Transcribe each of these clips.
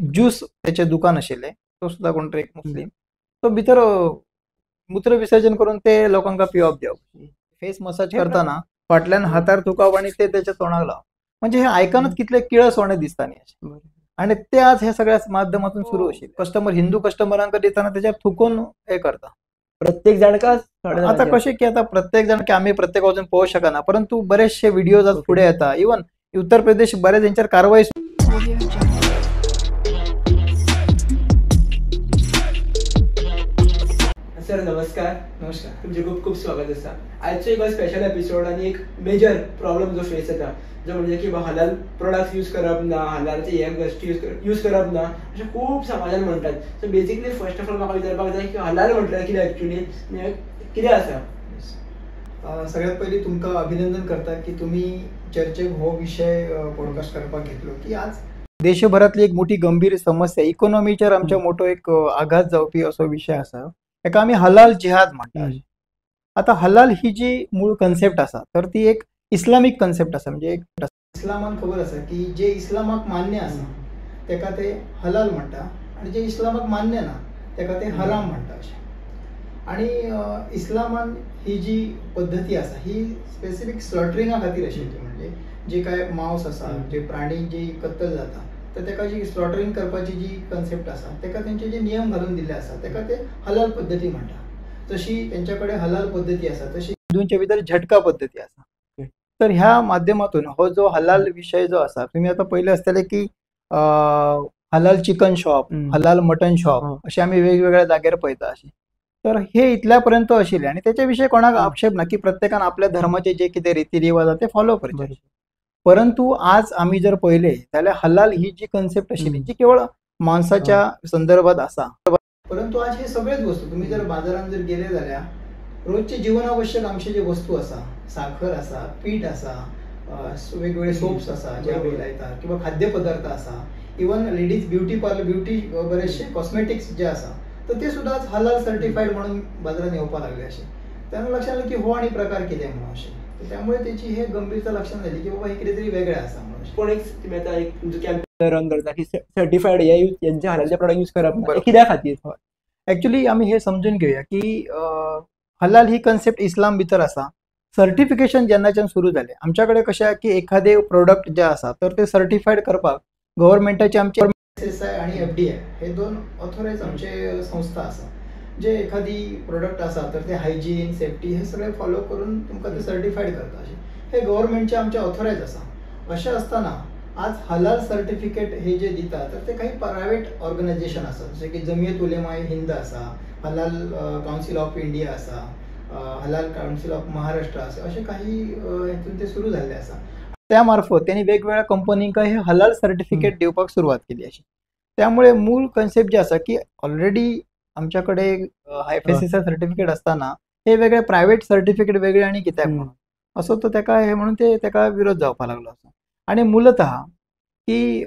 Juice त्याचे दुकान आशिल्ले, तो सुद्धा कोणतरी एक मुस्लिम, तो भितर मूत्र विसर्जन करून ते लोकांका पिवप देवप. फेस मसाज करताना फाटल्यान हातार थुकप आणि ते त्याच्या तोंडाक लावप. म्हणजे हे आयकनच कितले किळसवाणे दिसता न्ही अशें. आणि ते आज ह्या सगळ्या माध्यमातून सुरू आशिल्ले. कस्टमर हिंदू कस्टमरांक दिताना त्याच्यावर थुकून हे करता. प्रत्येक जाणका आता कशें की आता प्रत्येक जण की आम्ही प्रत्येक वचून पळोवंक शकना, परंतु बरेचशे व्हिडिओज आज फुडें येता. इवन उत्तर प्रदेश बरेच हेंचेर कारवाई सर नमस्कार. नमस्कार. तुमचे खूप खूप स्वागत आसा. आजचो एक स्पेशल एपिसोड आणि एक मेजर प्रॉब्लेम जो फेस जाता जो म्हणजे की हलाल प्रोडक्ट्स यूज करप ना, हलालचे हे गोष्टी यूज करप ना, अशें खूप समाजान म्हणटात. So basically first of all म्हाका विचारपाक जाय की हलाल म्हटल्यार कितें एक्चुअली, कितें आसा? सगळ्यात पयलीं तुमकां अभिनंदन करता की तुम्ही चर्चेक हो विषय पॉडकास्ट करपाक घेतलो. की आज देशभरातली एक मोठी गंभीर समस्या, इकॉनॉमीचेर आमच्या मोठो एक आघात जावपी असो विषय आसा. एका आमी हलाल जिहाद म्हणटा. आता हलाल ही जी मूळ कन्सेप्ट आसा तर ती एक इस्लामिक कन्सेप्ट आसा. म्हणजे एक इस्लामान खबर आसा की जे इस्लामाक मान्य आसा तेका ते हलाल म्हणटा आणि जे इस्लामाक मान्य ना तेका ते हराम म्हणटा अशें. आणि इस्लामान ही जी पद्धती आसा ही स्पेसिफिक स्लॉटरिंगा खातीर आशिल्ली. म्हणजे जे काय मांस आसा, जे प्राणी जी कत्तल जाता तर तेका जी स्लॉटरिंग करपाची जी कन्सेप्ट आसा तेका तेंचे जे नियम घालून दिल्ले आसा तेका ते हलाल पद्धती म्हणटा. जशी तेंच्याकडे हलाल पद्धती आसा तशी हिंदूंचे भितर झटका पद्धती आसा. तर ह्या माध्यमातून हो जो हलाल विषय जो आसा, तुम्ही आता पहिले आसतले की हलाल चिकन शॉप, हलाल मटन शॉप असे आम्ही वेगवेगळ्या जाग्यार पळयता अशें. तर हे इतल्यापर्यंत आशिल्ले आणि त्याच्याविषयी कोणाक आक्षेप ना की प्रत्येकान आपल्या धर्माचे जे कितें रितीरिवाज आसा ते फॉलो करचे. परंतु आज आम्ही जर पहिले जाल्यार हलाल ही जी कन्सेप्ट आशिल्ली जी केवळ मांसाच्या संदर्भात आसा. परंतु आज हे सगळेच वस्तू तुम्ही जर बाजारात जर गेले जाल्यार रोजचे जीवनावश्यक आमचे जे वस्तू आसा, साखर आसा, पीठ आसा, वेगवेगळे सोप्स आसा जे आमी लायतात किंवा खाद्यपदार्थ आसा, even ladies beauty parlour, beauty बरेचशे कॉस्मेटिक्स जे आसा तर ते सुद्धा आज हलाल सर्टिफाईड म्हणून बाजारात येवपाक लागले अशें. त्यांना लक्षात आलं की हो आणि प्रकार कितें म्हणून अशें. त्यामुळे त्याची हे गंभीरता लक्षात आली की बाबा हे कितें तरी वेगळें आसा म्हणून. पण एक तुम्ही आता एक तुमचं कॅम्पेन रन करता की सर्टिफाईड यांचे हलालचे प्रोडक्ट यूज करप ना, कित्या खातीर? ऍक्च्युली आम्ही हे समजून घेऊया की हलाल ही कन्सेप्ट इस्लाम भितर आसा. सर्टिफिकेशन जेन्नाच्यान सुरू झाले आमच्याकडे कशें की एखादे प्रोडक्ट जे आसा तर ते सर्टिफाईड करपाक गव्हर्नमेंटाचे आमचे SSI आणि FDI हे दोन ऑथोराइज आमचे संस्था आसा. जे एखादी प्रोडक्ट आसा तर ते हायजीन, सेफ्टी हे सगळे फॉलो करून तुमकां ते सर्टिफाईड करता अशें. हे गव्हर्नमेंटचे आमचे ऑथोराइज आसा. अशें असताना आज हलाल सर्टिफिकेट हे जे दिता तर ते काही प्रायव्हेट ऑर्गनायझेशन आसा. जसे की जमियत उलेमा हिंद आसा, हलाल काउन्सिल ऑफ इंडिया आसा, हलाल काउन्सिल ऑफ महाराष्ट्र आसा, असे काही हेतून ते सुरू झाले आसा. त्या मार्फत त्यांनी वेगवेगळ्या कंपनींका हे हलाल सर्टिफिकेट दिवपाक सुरुवात केली अशी. त्यामुळे मूळ कन्सेप्ट जे आसा की ऑलरेडी आमच्याकडे FSSI सर्टिफिकेट असताना हे वेगळे प्रायव्हेट सर्टिफिकेट वेगळे आणि कित्याक म्हणून असो तो तेका हे म्हणून ते तेका विरोध जावपाक लागलो आसा. आणि मूलतः की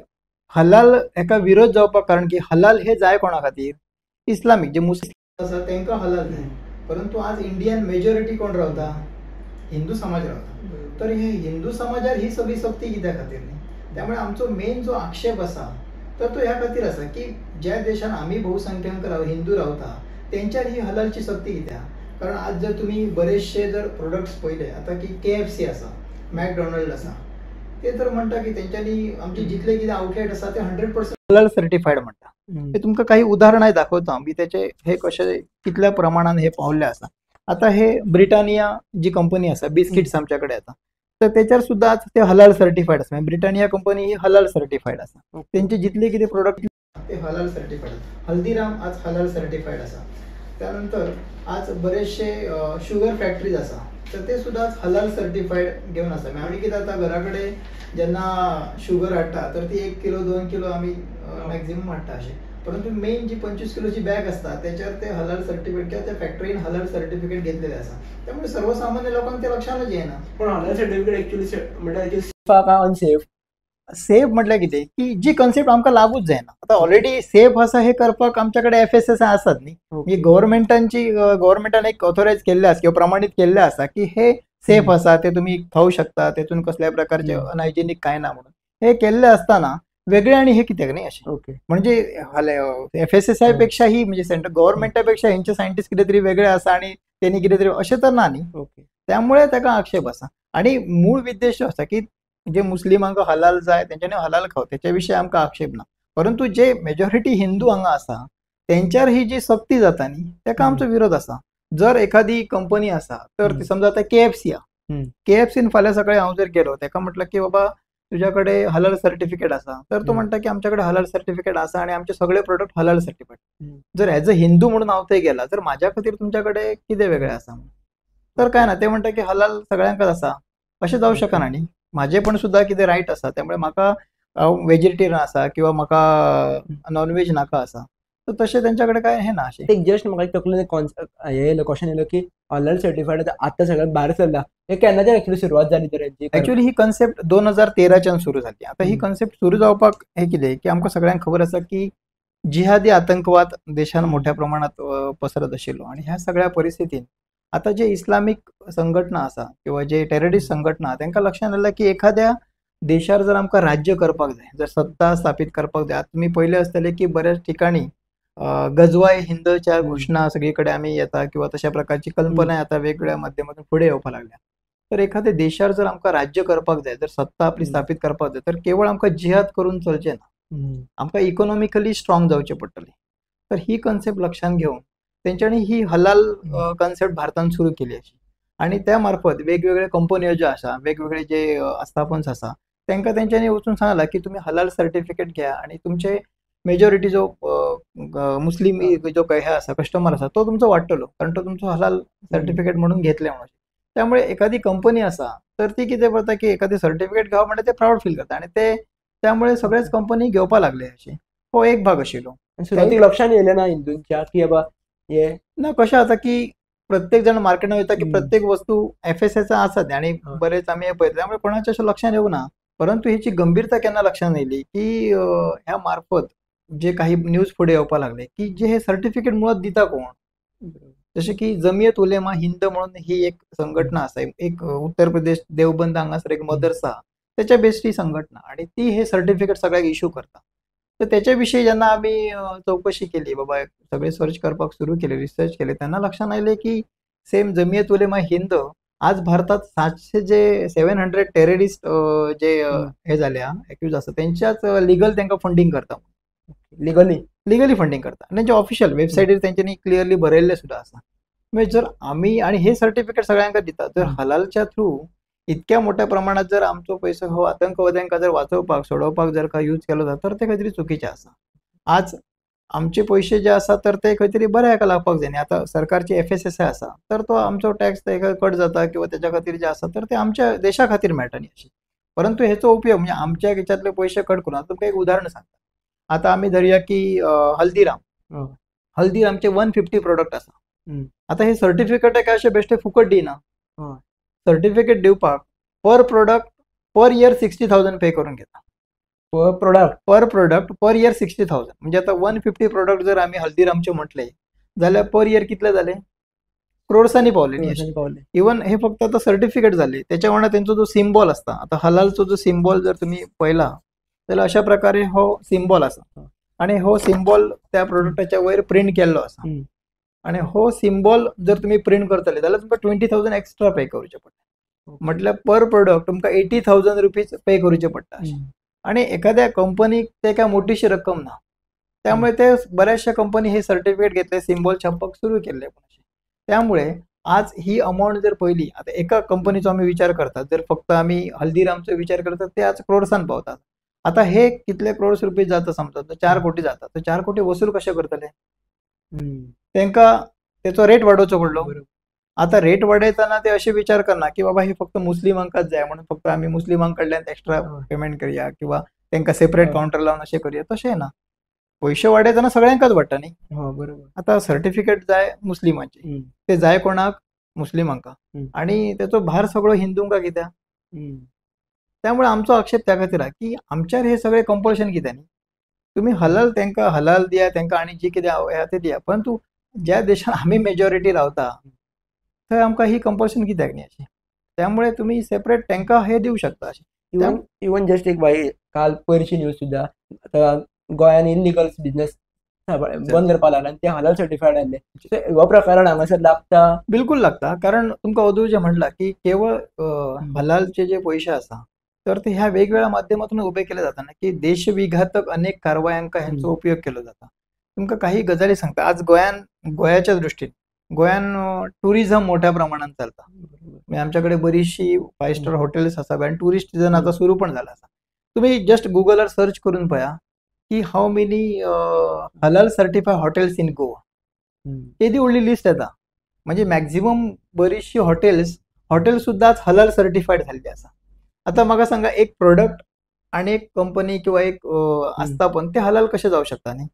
हलाल हेका विरोध जावपाक कारण की हलाल हे जाय कोणा खातीर? इस्लामिक जे मुस्लिम आसा तेंका हलाल जाय. परंतु आज इंडियन मेजॉरिटी कोण रावता? हिंदू समाज रावता. तर हे हिंदू समाजार ही सगळी सक्ती कित्या खातीर न्ही. त्यामुळे आमचो मेन जो आक्षेप आसा तर तो ह्या खातीर आसा की ज्या देशात आम्ही बहुसंख्यांक हिंदू रावता तेंच्यार ही हलालची सक्ती कित्या. कारण आज जर तुम्ही बरेचशे जर प्रोडक्ट्स पहिले आता की KFC आसा, मॅकडॉनल्ड आसा, ते तर म्हणटा की तेंच्यांनी आमचे जितले कितें आउटलेट आसा ते 100% हलाल सर्टिफाईड म्हणटा. हे तुमकां काही उदाहरणां दाखवता मी त्याचे हे कशे कितल्या प्रमाणात हे पावले आसा. आता हे ब्रिटानिया जी कंपनी आसा, बिस्किट्स आमच्याकडे आता तर त्याच्यावर सुद्धा आज ते हलाल सर्टिफाईड आसा. ब्रिटानिया कंपनी ही हलाल सर्टिफाईड आसा. त्यांचे जितले कितें प्रोडक्ट ते हलाल सर्टिफाईड. हल्दीराम आज हलाल सर्टिफाईड आसा. त्यानंतर आज बरेचशे शुगर फॅक्टरीज आसा तर ते सुद्धा हलाल सर्टिफाईड घेऊन आसा. आमी कितें आता घराकडे जेन्ना शुगर हाडटा तर ती 1 किलो 2 किलो आमी मॅक्झिमम हाडटा अशें. परंतु मेन जी 25 किलोची बॅग असता त्याच्यावर ते हलाल सर्टिफिकेट किंवा त्या फॅक्टरीन हलाल सर्टिफिकेट घेतलेले आसा. त्यामुळे सर्वसामान्य लोकांक ते लक्षातच येना. पण हलाल सर्टिफिकेट एक्चुअली म्हणजे सेफ का अनसेफ? सेफ म्हटल्यार कितें की जी कन्सेप्ट आमकां लागूच जायना. आता ऑलरेडी सेफ आसा हे करपाक आमच्याकडे FSSI आसात न्ही. ही गव्हर्नमेंटान एक ऑथोराइज केल्ले आसा किंवा प्रमाणित केल्ले आसा की हे सेफ आसा, ते तुम्ही खाऊ शकता, तेतून कसल्याय प्रकारचे अनहायजेनिक काय ना म्हणून हे केल्ले असताना वेगळे आणि हे कित्याक नाही असे ओके म्हणजे FSSAI पेक्षाही म्हणजे सेंट्रल गव्हर्नमेंटापेक्षा हेंचे सायंटिस्ट कितें तरी वेगळे आसा आणि त्यांनी कितें तरी अशें तर ना न्ही. ओके त्यामुळे ताका आक्षेप आसा आणि मूळ उद्देश जो आसा की जे मुस्लिमांक हलाल जाय तेंच्यांनी हलाल खाव त्याच्या विशीं आमकां आक्षेप ना. परंतु जे मेजॉरिटी हिंदू हांगा आसा तेंच्यार ही जी सक्ती जाता न्ही ताका आमचो विरोध आसा. जर एखादी कंपनी आसा तर ती समजा आता KFC KFCन फाल्यां सकाळी हांव जर गेलो ताका म्हटलं की बाबा तुझ्याकडे हलाल सर्टिफिकेट आसा तर तो म्हणटा की आमच्याकडे हलाल सर्टिफिकेट आसा आणि आमचे सगळे प्रोडक्ट हलाल सर्टिफिकेट. जर ॲज अ हिंदू म्हणून हांव थंय गेला तर म्हाज्या खातीर तुमच्याकडे कितें वेगळें आसा तर काय ना ते म्हणटा की हलाल सगळ्यांकच आसा अशें जावं शकना न्ही. म्हाजे पण सुद्धा कितें रायट आसा त्यामुळे म्हाका वेजिटेरियन आसा किंवा म्हाका नॉनव्हेज नाका आसा तर तशें तेंच्याकडे काय हे ना अशें. एक जस्ट म्हाका एक तकलेन हे येयलो क्वेश्चन येयलो की हलाल सर्टिफाईड आतां सगळ्यात भायर सरला हे केन्नाच्यान एक्चुअली सुरवात जाली तर हेची ऍक्च्युअली ही कन्सेप्ट 2013च्यान सुरू जाली. आता ही कन्सेप्ट सुरू जावपाक हे कितें की आमकां सगळ्यांक खबर आसा की जिहादी आतंकवाद देशान मोठ्या प्रमाणात पसरत आशिल्लो आणि ह्या सगळ्या परिस्थितीन आता जे इस्लामिक संघटना आसा किंवा जे टेररिस्ट संघटना तांकां लक्षात आयला की एखाद्या देशार जर आमकां राज्य करपाक जाय जर सत्ता स्थापीत करपाक जाय. तुम्ही पहिले आसतले की बऱ्याच ठिकाणी गजवाय हिंदच्या घोषणा सगळीकडे आम्ही येता किंवा तशा प्रकारची कल्पना आता वेगवेगळ्या माध्यमातून पुढे येवपाक लागल्या. तर एखाद्या देशार जर आमकां राज्य करपाक जाय जर सत्ता आपली स्थापीत करपाक जाय तर केवळ आमकां जिहाद करून चलचें ना. आमकां इकॉनॉमिकली स्ट्रॉंग जावचें पडटलें. तर ही कन्सेप्ट लक्षात घेवन तेंच्यांनी ही हलाल कन्सेप्ट भारतान सुरू केली अशी आणि त्या मार्फत वेगवेगळे कंपन्यो ज्यो आसा वेगवेगळे जे आस्थापन्स आसा तांकां तेंच्यांनी वचून सांगला की तुम्ही हलाल सर्टिफिकेट घ्या आणि तुमचे मेजॉरिटी जो मुस्लिम जो काही हे आसा कस्टमर आसा तो तुमचो वाडटलो कारण तो तुमचो हलाल सर्टिफिकेट म्हणून घेतले म्हणून. त्यामुळे एखादी कंपनी आसा तर ती कितें करता की एखादी सर्टिफिकेट घेवप म्हणजे ते प्राऊड फील करता आणि ते त्यामुळे सगळेच कंपनी घेवपाक लागले अशें. हो एक भाग आशिल्लो. सुरवातीक लक्षात येयलें ना हिंदूंच्या की बाबा हे ना कशें जाता की प्रत्येक जण मार्केटान वयता की प्रत्येक वस्तू FSSAI आसात आणि बरेच आम्ही हे पळयता त्यामुळे कोणाच्या अशें लक्षात येवं ना. परंतु हेची गंभीरता केन्ना लक्षात येयली की ह्या मार्फत जे काही न्यूज फुडें येवपाक लागले की जे हे सर्टिफिकेट मुळात दिता कोण. जशें की जमियत उलेमा हिंद म्हणून ही एक संघटना आसा एक उत्तर प्रदेश देवबंद हांगासर एक मदरसा त्याच्या बेस्ड ही संघटना आणि ती हे सर्टिफिकेट सगळ्याक इश्यू करता. तर त्याच्या विशीं जेन्ना आमी चौकशी केली बाबा सगळे सर्च करपाक सुरू केले रिसर्च केले तेन्ना लक्षात आयलें की सेम जमियत उलेमा हिंद आज भारतात 700 टेररिस्ट जे हे जाल्या एक्यूज आसा तेंच्याच लिगल तांकां फंडिंग करता. लिगली फंडिंग करता आणि त्यांच्या ऑफिशियल वेबसायटीर तेंच्यांनी क्लियरली बरयल्लें सुद्धा आसा. म्हणजे जर आम्ही आणि हे सर्टिफिकेट सगळ्यांका दिता जर हलालच्या थ्रू इतक्या मोठ्या प्रमाणात जर आमचो पैसो हो आतंकवाद्यांका जर वाचोवपाक सोडोवपाक जर का यूज केलो जाता तर ते खंय तरी चुकीचें आसा. आज आमचे पैसे जे आसा तर ते खंय तरी बऱ्या हाका लागपाक जाय न्ही. आता सरकारची FSSAI आसा तर तो आमचो टॅक्स ताका कट जाता किंवा त्याच्या खातीर जे आसा तर ते आमच्या देशा खातीर मेळटा न्ही अशें. परंतु हेचो उपयोग म्हणजे आमच्या हेच्यातले पयशे कट करून आता तुमकां एक उदाहरण सांगता. आता आम्ही धरुया की हल्दीरामचे 150 प्रोडक्ट आसा. आता हे सर्टिफिकेट काय अशें बेश्टे फुकट दिना. सर्टिफिकेट दिवपाक पर प्रोडक्ट पर इयर 60,000 पे करून घेता. पर प्रोडक्ट पर इयर 60,000 म्हणजे आता 150 प्रोडक्ट जर आम्ही हल्दीरामचे म्हटले जाल्यार पर इयर कितले जाले क्रोर्सांनी पावले. इवन हे फक्त आता सर्टिफिकेट झाले त्याच्या वांगडा त्यांचा जो सिम्बॉल असता आता हलालचो जो सिम्बॉल जर तुम्ही पळयला जाल्यार अशा प्रकारे हो सिम्बॉल आसा आणि हो सिम्बॉल त्या प्रोडक्टाच्या वयर प्रिंट केल्लो आसा आणि हो सिम्बॉल जर तुम्ही प्रिंट करतले जाल्यार तुमकां 20,000 एक्स्ट्रा पे करचे पडटा. म्हटल्यार पर प्रोडक्ट तुमकां 80,000 रुपीज पे करचे पडटा आणि एखाद्या कंपनीक ते काय मोठीशी रक्कम ना. त्यामुळे ते बऱ्याचशा कंपनी हे सर्टिफिकेट घेतले सिम्बॉल छापपाक सुरू केले. त्यामुळे आज ही अमाऊंट जर पहिली आता एका कंपनीचो आम्ही विचार करतात जर फक्त आम्ही हल्दीरामचो विचार करतात ते आज क्रोर्सान पावतात. आता हे कितले क्रोर्स रुपीज जाता समजा 4 कोटी जातात तर 4 कोटी वसूल कशे करतले तांकां त्याचो रेट वाडोवचो पडलो. आता रेट वाडयतना ते असे विचार करना की बाबा हे फक्त मुस्लिमांकाच जाय म्हणून फक्त आम्ही मुस्लिमांकडल्यान एक्स्ट्रा पेमेंट करूया किंवा तांकां सेपरेट काउंटर लावन अशें करूया तशें ना. पैसे वाडयतना सगळ्यांकाच वाडटा न्ही. आता सर्टिफिकेट जाय मुस्लिमांचे ते जाय कोणाक मुस्लिमांका आणि त्याचो भार सगळो हिंदूंका कित्याक. त्यामुळे आमचो आक्षेप त्या खातीर आहा की आमच्यार हे सगळे कंपल्शन कित्याक न्ही. तुम्ही हलाल तांकां हलाल दिया तांकां आणि जी कितें आहा ते दिया परंतु ज्या देशात आम्ही मेजॉरिटी रावता थंय आमकां ही कंपल्शन कित्याक न्ही अशें. त्यामुळे तुम्ही सेपरेट तांकां हे दिवं शकता अशें. इवन जस्ट एक काल पयरची न्यूज सुद्धा आता गोंयान इलिगल बिझनेस बंद करपाक लागला आणि ते हलाल सर्टिफायड आले. हो प्रकारान हांगासर लागता. बिलकुल लागता, कारण तुमका अदू जे म्हणला की केवळ हलालचे जे पैसे असा तर ते ह्या वेगवेगळ्या माध्यमातून उभे केले जातात ना, की देशविघातक अनेक कारवायांका ह्यांचा उपयोग केला जाता. तुमका काही गजाली सांगता. आज गोयाच्या दृष्टीने गोयान टुरिझम मोठ्या प्रमाणात चालता. म्हणजे आमच्याकडे बरीचशी 5 स्टार हॉटेल्स असा आणि टुरिस्ट सीझन आता सुरू पण झाला असा. तुम्ही जस्ट गुगलवर सर्च करून पहा की हाऊ मेनी हलाल सर्टिफाय हॉटेल्स इन गोवा. ते दी ओनली लिस्ट येता. म्हणजे मॅक्झिमम बरीचशी हॉटेल सुद्धा आज हलाल सर्टिफाईड झालेली असा. आता मग सांगा, एक प्रोडक्ट आणि एक कंपनी किंवा एक असता पण ते हलाल कसे जाऊ शकता नाही.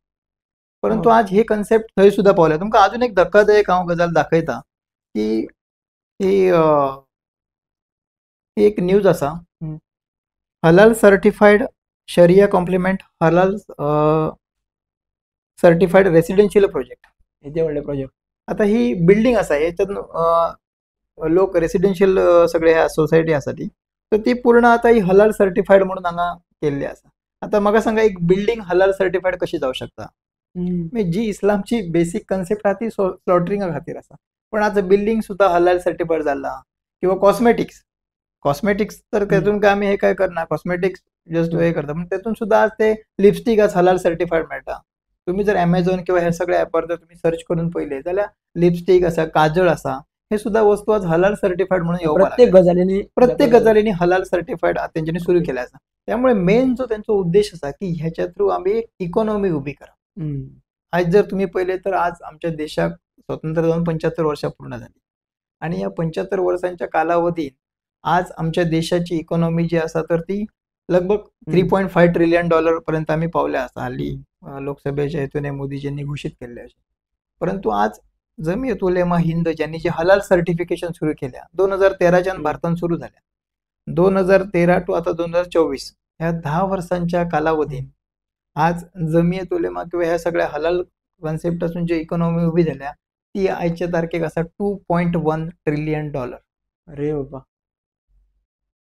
परंतु आज हे कन्सेप्ट थंय सुद्धा पावल्या. तुमका अजून एक धक्कादायक हांव गजाल दाखयता की ही एक न्यूज असा, हलाल सर्टिफाईड शरिया कॉम्प्लिमेंट हलाल सर्टिफाईड रेसिडेन्शियल प्रोजेक्ट. हे व्हडले प्रोजेक्ट. आता ही बिल्डिंग असा, याच्यात लोक रेसिडेन्शियल सगळे ह्या सोसायटी असा ती, तर ती पूर्ण आता ही हलाल सर्टिफाईड म्हणून हांगा केल्ली असा. आता म्हाका सांगा, एक बिल्डिंग हलाल सर्टिफाईड कशी जाऊ शकता. म्हणजे जी इस्लामची बेसिक कन्सेप्ट आहा ती स्लॉटरिंगा खातीर असा, पण आता बिल्डिंग सुद्धा हलाल सर्टिफाईड झाला. किंवा कॉस्मेटिक्स तर त्यातून काय आम्ही हे काय करणार, कॉस्मेटिक्स जस्ट हे करता, पण त्यातून सुद्धा आज ते लिपस्टिक आज हलाल सर्टिफाईड मेळटा. तुम्ही जर अमेझॉन किंवा हे सगळे ऍपवर जर तुम्ही सर्च करून पहिले जाल्यार लिपस्टिक असा, काजळ असा, हे सुद्धा वस्तू आज हलाल सर्टिफाईड म्हणून प्रत्येक गजालीने हलाल सर्टिफाईड त्यांच्यानी सुरू केल्या असा. त्यामुळे मेन जो त्यांचा उद्देश असा की ह्याच्या थ्रू आम्ही एक इकॉनॉमी उभी करा. आज जर तुम्ही पहिले तर आज आमच्या देशात स्वतंत्र जाऊन 75 वर्ष पूर्ण झाली आणि या 75 वर्षांच्या कालावधीत आज आमच्या देशाची इकॉनॉमी जी असा तर ती लगभग $3.5 ट्रिलियन पर्यंत आम्ही पावल्या असा. हल्ली लोकसभेच्या हेतूने मोदीजींनी घोषित केले असे. परंतु आज जमियत उलेमा हिंद ज्यांनी जे हलाल सर्टिफिकेशन सुरू केल्या 2013च्या भारतात सुरू झाल्या, 2013 टू आता 2024 ह्या 10 वर्षांच्या कालावधीत आज जमियत उलेमा किंवा ह्या सगळ्या हलाल कन्सेप्ट असून जे इकॉनॉमी उभी झाल्या ती आजच्या तारखेक असा $2.1 ट्रिलियन. अरे बाबा.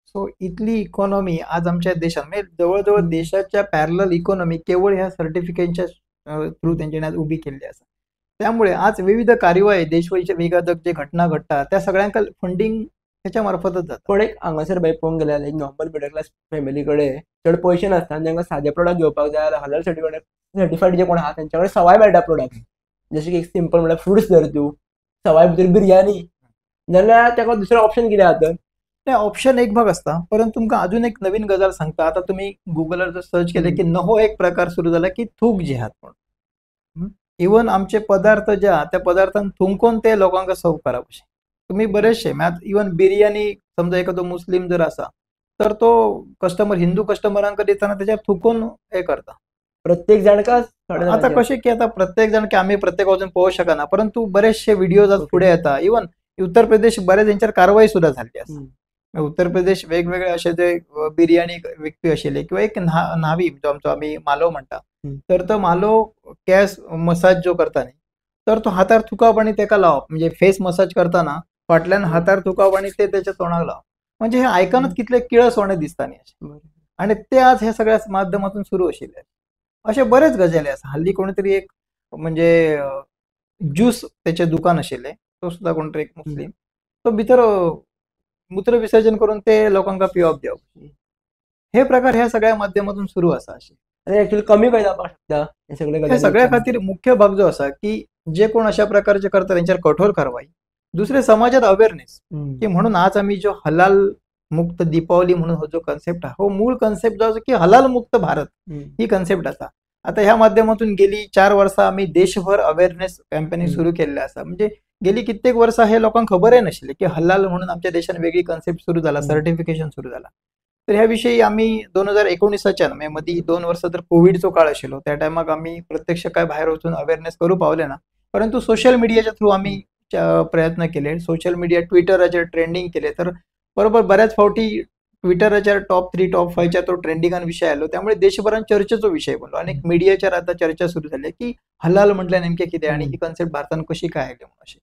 सो इथली इकॉनॉमी आज आमच्या देशात म्हणजे जवळजवळ देशाच्या पॅरलल इकॉनॉमी केवळ ह्या सर्टिफिकेशनच्या थ्रू त्यांच्याने आज उभी केली असा. त्यामुळे आज विविध कार्यवाही देशविघातक जे घटना घडतात त्या सगळ्यांका फंडिंग ह्याच्या मार्फतच जातात. पण एक हांगासर बाय पळोवंक गेल्यार एक नॉर्मल मिडल क्लास फॅमिलीकडे चड पैसे नसतात आणि तांकां सादे प्रोडक्ट घेवपाक जाय जाल्यार हलाल सर्टिफाईड जे कोण आहात त्यांच्याकडे सवाय मेळटा प्रोडक्ट. जशें की एक सिंपल म्हळ्यार फ्रुट्स धर तूं, सवाय भितर बिर्याणी, जाल्यार ताका दुसरो ऑप्शन कितें आहा तर ते ऑप्शन एक भाग असता. परंतु तुमका अजून एक नवीन गजाल सांगता. आता तुम्ही गुगलवर जर सर्च केले की नवो एक प्रकार सुरू झाला की थूक जिहाद म्हणून. इवन आमचे पदार्थ जे आहात त्या पदार्थांत थुंकून ते लोकांका सर्व करप अशें. तुम्ही बरेचशे इवन बिर्याणी समजा एखादो मुस्लिम जर असा तर तो कस्टमर हिंदू कस्टमरांकडे देताना त्याच्यावर थुकून हे करता. प्रत्येक जाणका आता कसे की आता प्रत्येक जण की आम्ही प्रत्येक वाजून पोहू शकना, परंतु बरेचसे व्हिडिओज आज पुढे येतात. इवन उत्तर प्रदेश बऱ्याच यांच्यावर कारवाई सुद्धा झाली असते. उत्तर प्रदेश वेगवेगळे असे जे बिर्याणी व्यक्ती आशिल्ले किंवा एक न्हावी जो आमचो आम्ही मालो म्हणटा, तर तो मालो कॅस मसाज जो करता न्ही तर तो हातार थुकावप आणि तेका लावप. म्हणजे फेस मसाज करताना फाटल्यान हातार थुकावप आणि ते त्याच्या तोंडाक लावप. म्हणजे हे आयकनच कितले किळसवणे दिसता न्ही अशें. आणि ते आज ह्या सगळ्या माध्यमातून सुरू आशिल्ले. असे बरेच गजाली आसा. हल्ली कोणीतरी एक म्हणजे ज्यूस त्याचे दुकान आशिल्ले, तो सुद्धा कोणतरी एक मुस्लिम, तो भितर मूत्र विसर्जन करून ते लोकांका पिवप देवप. हे प्रकार ह्या सगळ्या माध्यमातून सुरू असा. असे ऍक्च्युअली कमी काय जावपाक शकता हे सगळे. सगळ्या खातीर मुख्य भाग जो असा की जे कोण अशा प्रकारचे करतात त्यांच्यावर कठोर कारवाई. दुसरे समाजात अवेअरनेस की म्हणून आज आम्ही जो हलाल मुक्त दीपावली म्हणून हो जो कन्सेप्ट आहे, हो मूळ कन्सेप्ट जो असा की हलाल मुक्त भारत ही कन्सेप्ट असा. आता ह्या माध्यमातून गेली 4 वर्षा आम्ही देशभर अवेअरनेस कॅम्पेनिंग सुरू केलेले असा. म्हणजे गेली कित्येक वर्ष हे लोकांना खबरही नसले की हलाल म्हणून आमच्या देशात वेगळी कन्सेप्ट सुरू झाला, सर्टिफिकेशन सुरू झाला. तर ह्याविषयी आम्ही 2019च्या मध्ये 2 वर्ष तर कोविडचो काळ आशिल्लो, त्या टायमाक आम्ही प्रत्यक्ष काय बाहेर वचून अवेअरनेस करू पावले ना, परंतु सोशल मीडियाच्या थ्रू आम्ही प्रयत्न केले. सोशल मीडिया ट्विटराचेर ट्रेंडिंग केले, तर बरोबर बऱ्याच फावटी ट्विटराच्या टॉप 3 टॉप 5च्या तो ट्रेंडिंगान विषय आलो. त्यामुळे देशभरात चर्चेचो विषय बनलो. अनेक मीडियाच्या आता चर्चा सुरू झाली की हलाल म्हटल्या नेमके किती आणि ही कन्सेप्ट भारतात कशी काय आली म्हणून अशी.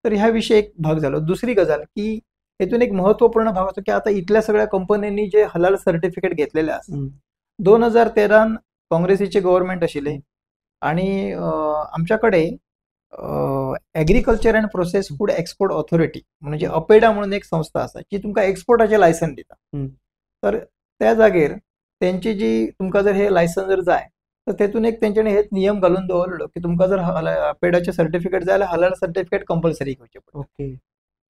तर ह्या विषयी एक भाग झालो. दुसरी गजाल की हेतून एक महत्वपूर्ण भाग असतो की आता इथल्या सगळ्या कंपन्यांनी जे हलाल सर्टिफिकेट घेतलेले असतात 2013 काँग्रेसीचे गव्हर्नमेंट आशिल्ले आणि आमच्याकडे agriculture and process food export authority म्हणजे अपेडा म्हणून एक संस्था आसा जी तुमकां एक्सपोर्टाचे लायसन दिता. तर त्या जागेर त्यांची जी तुमकां जर हे लायसन जर जाय तर तेतून एक तेंच्यांनी हेच नियम घालून दवरलो की तुमकां जर अपेडाचे सर्टिफिकेट जाय जाल्यार हलाल सर्टिफिकेट कंपल्सरी घेवचें पडटा. ओके.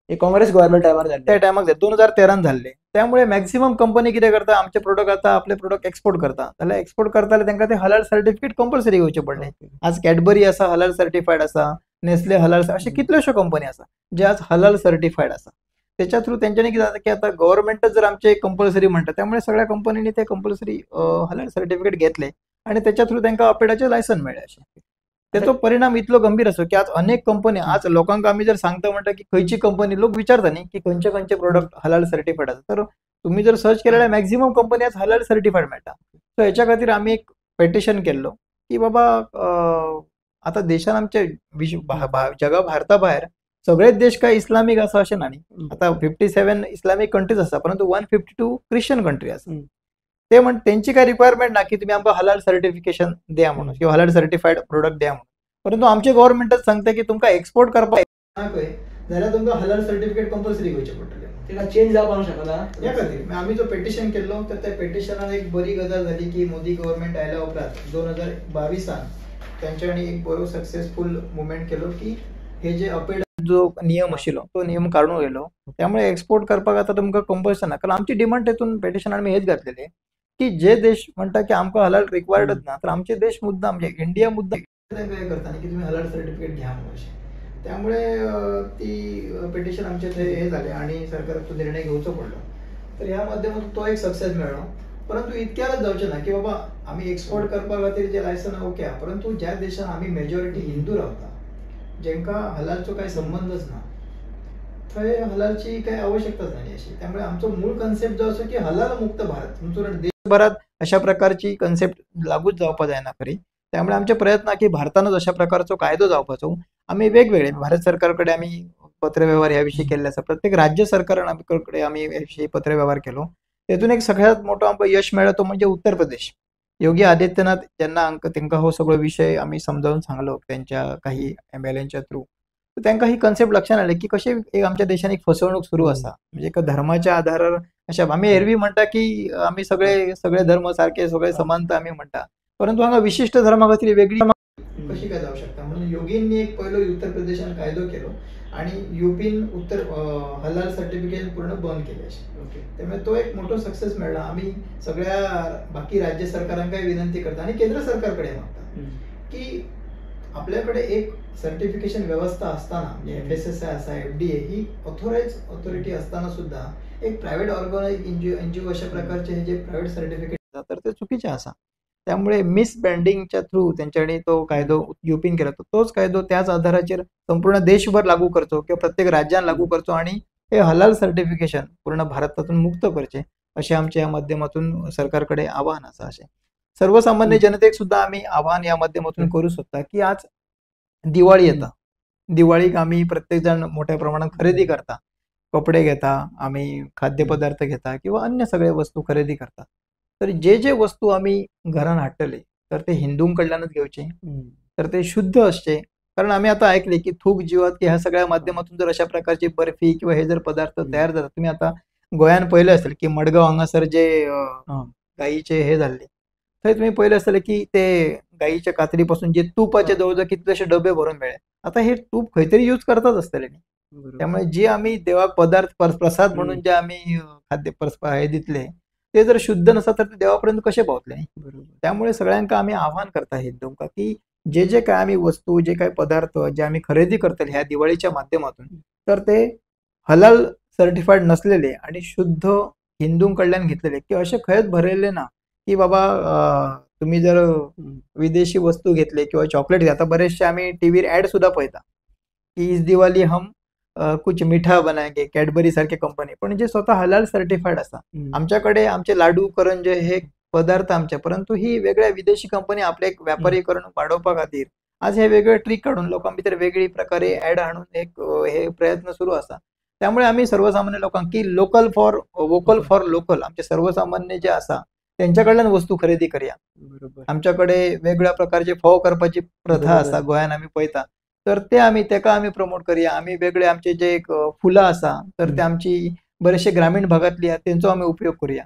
हे काँग्रेस गव्हर्नमेंट टायमार त्या जाल्ले. टायमाक 2013 झाले. त्यामुळे मॅक्झिमम कंपनी कितें करता, आमचे प्रोडक्ट आता आपले प्रोडक्ट एक्सपोर्ट करता जाल्यार एक्सपोर्ट करता जाल्यार तांकां ते हलाल सर्टिफिकेट कंपल्सरी घेवचें पडलें. आज कॅडबरी आसा हलाल सर्टिफायड आसा, नेस्ले हलाल, अशे कितल्योश्यो कंपनी आसा जे आज हलाल सर्टिफायड आसा. त्याच्या थ्रू तेंच्यांनी कितें जाता की आता गव्हर्नमेंटच जर आमचे कंपल्सरी म्हणटा त्यामुळे सगळ्या कंपनींनी ते कंपल्सरी हलाल सर्टिफिकेट घेतले आणि त्याच्या थ्रू तांकां अपेडाचे लायसन मेळ्ळें. अशें त्याचो परिणाम इतलो गंभीर असो की आज अनेक कंपनी, आज लोकांक आमी जर सांगता म्हणटा की खंयची कंपनी, लोक विचारता न्ही की खंयचे खंयचे प्रोडक्ट हलाल सर्टिफायड आसा, तर तुम्ही जर सर्च केलें जाल्यार मॅक्झिमम कंपनी आज हलाल सर्टिफायड मेळटा. सो हेच्या खातीर आमी एक पेटिशन केल्लो की बाबा आता देशान आमचे जगा भारता भायर सगळेच देश काय इस्लामीक आसा अशें ना न्ही. आता 57 इस्लामीक कंट्रीज आसा परंतु 152 क्रिश्चन कंट्री आसा. ते म्हण तेंची काय रिक्वायरमेंट ना की तुम्ही आमकां हलाल सर्टिफिकेशन द्या म्हणून किंवा हलाल सर्टिफायड प्रोडक्ट द्या म्हणून. परंतु आमचे गव्हर्नमेंटच सांगता की तुमकां एक्सपोर्ट करपाक जाल्यार तुमकां हलाल सर्टिफिकेट कंपल्सरी घेवचें पडटलें. तेका चेंज जावपाक शकना. ह्या खातीर आमी जो पेटिशन केल्लो तर त्या पेटिशनान एक बरी गजाल जाली की मोदी गव्हर्नमेंट आयल्या उपरांत 2022 तेंच्यांनी एक बरो सक्सेसफूल मुवमेंट केलो की हे जे अपेड जो नियम आशिल्लो तो नियम काडून उडयलो. त्यामुळे एक्सपोर्ट करपाक आता तुमकां कंपल्सन ना. कारण आमची डिमांड तेतून पेटिशनान आमी हेच घातलेले की जे देश म्हणटा की आमकां हलाल रिक्वायर्डच ना तर आमचे देश मुद्दाम म्हणजे इंडिया मुद्दाम तांकां हे करता न्ही की तुम्ही हलाल सर्टिफिकेट घ्या म्हणून अशें. त्यामुळे ती पेटिशन आमचे थंय हे जालें आणि सरकाराक तो निर्णय घेवचो पडलो. तर ह्या माध्यमातून तो एक सक्सेस मेळ्ळो. परंतु इतक्याच जावचें ना की बाबा आमी एक्सपोर्ट करपा खातीर जे लायसन ओके आहा, परंतु ज्या देशान आमी मेजॉरिटी हिंदू रावता जेंकां हलालचो कांय संबंधच ना थंय हलालची काही आवश्यकताच नाही अशी. त्यामुळे आमचो मूळ कन्सेप्ट जो असो की हलाल मुक्त भारत संपूर्ण देशभरात अशा प्रकारची कन्सेप्ट लागूच जावपा जायना खरी. त्यामुळे आमचे प्रयत्न की भारतानच अशा प्रकारचो कायदो जावपाचो. आमी वेगवेगळे भारत सरकारकडे आमी पत्रव्यवहार ह्या विशीं केल्ले आसा. प्रत्येक राज्य सरकारान कडे आमी ह्या विशीं पत्रव्यवहार केलो. तेतून एक सगळ्यात मोठो आमकां यश मेळ्ळो तो म्हणजे उत्तर प्रदेश. योगी आदित्यनाथ जेन्ना तांकां हो सगळो विशय आमी समजावून सांगलो त्यांच्या काही MLAंच्या थ्रू, तर तांकां ही कन्सेप्ट लक्षात आयली की कशें एक आमच्या देशान एक फसवणूक सुरू आसा. म्हणजे एका धर्माच्या आधारार अशा आमी एरवी म्हणटा की आमी सगळे धर्म सारखे, सगळे समानता आमी म्हणटा, परंतु हांगा विशिष्ट धर्मा खातीर वेगळी कशी काय जावं शकता. म्हणून योगींनी एक पयलो उत्तर प्रदेशान कायदो केलो आणि युपीन हलाल सर्टिफिकेट पूर्ण बंद केले अशें. त्यामुळे तो एक मोठो सक्सेस मेळ्ळा. आमी सगळ्या बाकी राज्य सरकारांकाय विनंती करता आणि केंद्र सरकारकडे मागता की आपल्याकडे एक सर्टिफिकेशन व्यवस्था असताना म्हणजे FSSAI आसा, FDA ही ऑथोराइज ऑथॉरिटी असताना सुद्धा एक प्रायव्हेट ऑर्गनाइज NGO अशा प्रकारचे हे जे प्रायव्हेट सर्टिफिकेट तर ते चुकीचे आसा. त्यामुळे मिसब्रँडिंगच्या थ्रू त्यांच्यानी तो कायदो युपीन केला. तोच कायदो त्याच आधाराचेर संपूर्ण देशभर लागू करचो किंवा प्रत्येक राज्यात लागू करचो आणि हे हलाल सर्टिफिकेशन पूर्ण भारतातून मुक्त करचे असे आमच्या या माध्यमातून सरकारकडे आवाहन आसा. असे सर्वसामान्य जनतेक सुद्धा आम्ही आवाहन या माध्यमातून करू शकता की आज दिवाळी येता. दिवाळीक आम्ही प्रत्येक जण मोठ्या प्रमाणात खरेदी करता, कपडे घेता, आम्ही खाद्यपदार्थ घेता किंवा अन्य सगळे वस्तू खरेदी करता. तर जे वस्तू आम्ही घरान हाडटले तर ते हिंदूंकडल्यानच घेवचे, तर ते शुद्ध असचे. कारण आम्ही आता ऐकले की थूक जीवात की ह्या सगळ्या माध्यमातून जर अशा प्रकारची बर्फी किंवा हे जर पदार्थ तयार जातात, तुम्ही आता गोंयान पहिले असेल की मडगाव हांगासर जे गाईचे हे झाले थंय तुम्ही पहिले असेल की ते गाईच्या कातडीपासून जे तुपाचे जवळजवळ कितलेशे डबे भरून मिळेल. आता हे तूप खंयतरी यूज करताच असतले. त्यामुळे जे आम्ही देवाक पदार्थ प्रसाद म्हणून जे आम्ही खाद्य हे दितले ते जर शुद्ध नसतात तर ते देवापर्यंत कसे पावतले. त्यामुळे सगळ्यांका आम्ही आवाहन करता हिंदूंका की जे काय आम्ही वस्तू, जे काय पदार्थ जे आम्ही खरेदी करतले ह्या दिवाळीच्या माध्यमातून तर ते हलाल सर्टिफाईड नसलेले आणि शुद्ध हिंदूंकडल्यान घेतलेले की असे खयच भरलेले ना की बाबा तुम्ही जर विदेशी वस्तू घेतले किंवा चॉकलेट घे. आता बरेचसे आम्ही टीव्हीर ऍड सुद्धा पळयता की इस दिवाळी हम कुछ मिठा बनाएंगे, कॅडबरी सारखे कंपनी, पण जे स्वतः हलाल सर्टिफाईड असा. आमच्याकडे आमचे लाडू, करंजे हे पदार्थ आमचे, परंतु ही वेगळ्या विदेशी कंपनी आपले एक व्यापारीकरण वाढवपा खातीर आज हे वेगळे ट्रिक काढून लोकां भितर वेगळी प्रकारे ऍड आणून एक हे प्रयत्न सुरू असा. त्यामुळे आम्ही सर्वसामान्य लोकांक की local for vocal for local आमचे सर्वसामान्य जे असा त्यांच्याकडल्यान वस्तू खरेदी करया. बरोबर. आमच्याकडे वेगळ्या प्रकारचे फोव करपाची प्रथा बरोबर. आसा गोंयान आमी पळयता, तर तेका आमी प्रमोट करया. आमी वेगळे आमचे जे एक फुलां आसा तर ते आमची बरेचशे ग्रामीण भागातली आहात त्यांचो आमी उपयोग करूया.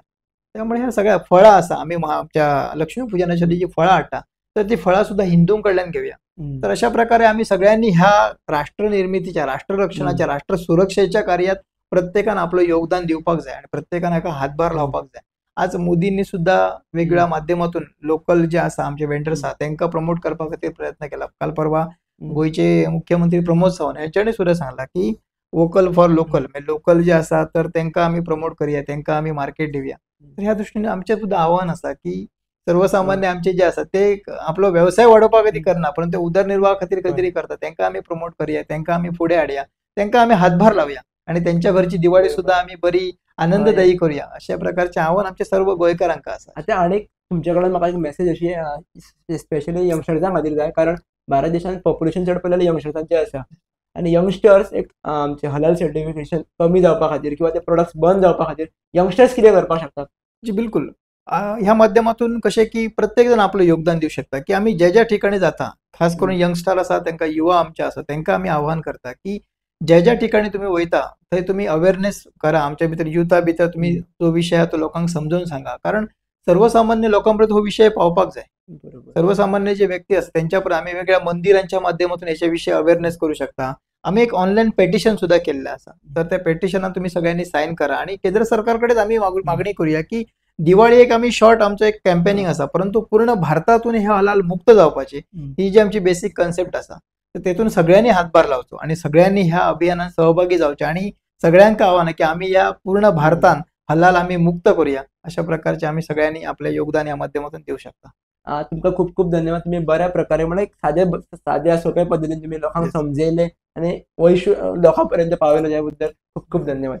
त्यामुळे ह्या सगळ्या फळां आसा आमी आमच्या लक्ष्मीपूजनाच्या जी फळां हाडटा तर ती फळां सुद्धा हिंदूंकडल्यान घेवया. तर अशा प्रकारे आम्ही सगळ्यांनी ह्या राष्ट्र निर्मितीच्या, राष्ट्र रक्षणाच्या, राष्ट्र सुरक्षेच्या कार्यात प्रत्येकान आपलं योगदान दिवपाक जाय आणि प्रत्येकान हाका हातभार लावपाक जाय. आज मोदींनी सुद्धा वेगवेगळ्या माध्यमातून लोकल जे आसा आमचे वेंडर्स आहात तांकां प्रमोट करपा खातीर प्रयत्न केला. काल परवा गोयचे मुख्यमंत्री प्रमोद सावंत हांच्यानी सुद्धा सांगला की वोकल फॉर लोकल, म्हणजे लोकल जे आसा तर तांकां आमी प्रमोट करया, तांकां आमी मार्केट दिवया. तर ह्या दृश्टीने आमचें सुद्धा आव्हान आसा की सर्वसामान्य आमचे जे आसा ते आपलो व्यवसाय वाडोवपा खातीर करना, परंतु उदरनिर्वाहा खातीर खंय तरी करता. तांकां आमी प्रमोट करया, तांकां आमी फुडें हाडया, तांकां आमी हातभार लावया आणि त्यांच्या घरची दिवाळी सुद्धा आमी बरी आनंददायी करूया. अशा प्रकारचे आव्हान आमच्या सर्व गोंयकारांक आसा. आता अनेक तुमच्याकडून म्हाका एक मेसेज अशी स्पेशली यंगस्टर्सां खातीर जाय, कारण भारत देशांत पॉप्युलेशन चड पडलेले यंगस्टर्सांचे आसा आणि यंगस्टर्स एक आमचे हलाल सर्टिफिकेशन कमी जावपा खातीर किंवा ते प्रोडक्ट्स बंद जावपा खातीर यंगस्टर्स कितें करपाक शकतात? जी बिलकुल. ह्या माध्यमातून कशें की प्रत्येक जण आपलं योगदान दिवं शकता की आम्ही ज्या ठिकाणी जाता, खास करून यंगस्टर आसा तांकां, युवा आमचे आसा तांकां आमी आव्हान करता की ज्या ठिकाणी तुम्ही वयता थंय तुम्ही अवेअरनेस करा. आमच्या भितर युथा भितर तुम्ही जो विषय आहे तो लोकांक समजून सांगा, कारण सर्वसामान्य लोकांपर्यंत हो विषय पावपाक जाय. सर्वसामान्य जे व्यक्ती असतात त्यांच्यापर्यंत आम्ही वेगळ्या मंदिरांच्या माध्यमातून याच्याविषयी अवेअरनेस करू शकता. आम्ही एक ऑनलाईन पेटिशन सुद्धा केलेलं असा, तर त्या पेटिशनात तुम्ही सगळ्यांनी साईन करा आणि केंद्र सरकारकडेच आम्ही मागणी करूया की दिवाळी एक आम्ही शॉर्ट आमचं एक कॅम्पेनिंग असा, परंतु पूर्ण भारतातून हे हलाल मुक्त जावपाची ही जी आमची बेसिक कन्सेप्ट असा, तर तेतून सगळ्यांनी हातभार लावचो आणि सगळ्यांनी ह्या अभियानात सहभागी जावचे आणि सगळ्यांका आव्हान आहे की आम्ही या पूर्ण भारतान हलाल आम्ही मुक्त करूया. अशा प्रकारचे आम्ही सगळ्यांनी आपले योगदान या माध्यमातून देऊ शकता. तुमका खूप खूप धन्यवाद. तुम्ही बऱ्या प्रकारे म्हणजे एक साध्या सोप्या पद्धतीने तुम्ही लोकांना समजले आणि लोकांपर्यंत पावले, त्याबद्दल खूप खूप धन्यवाद.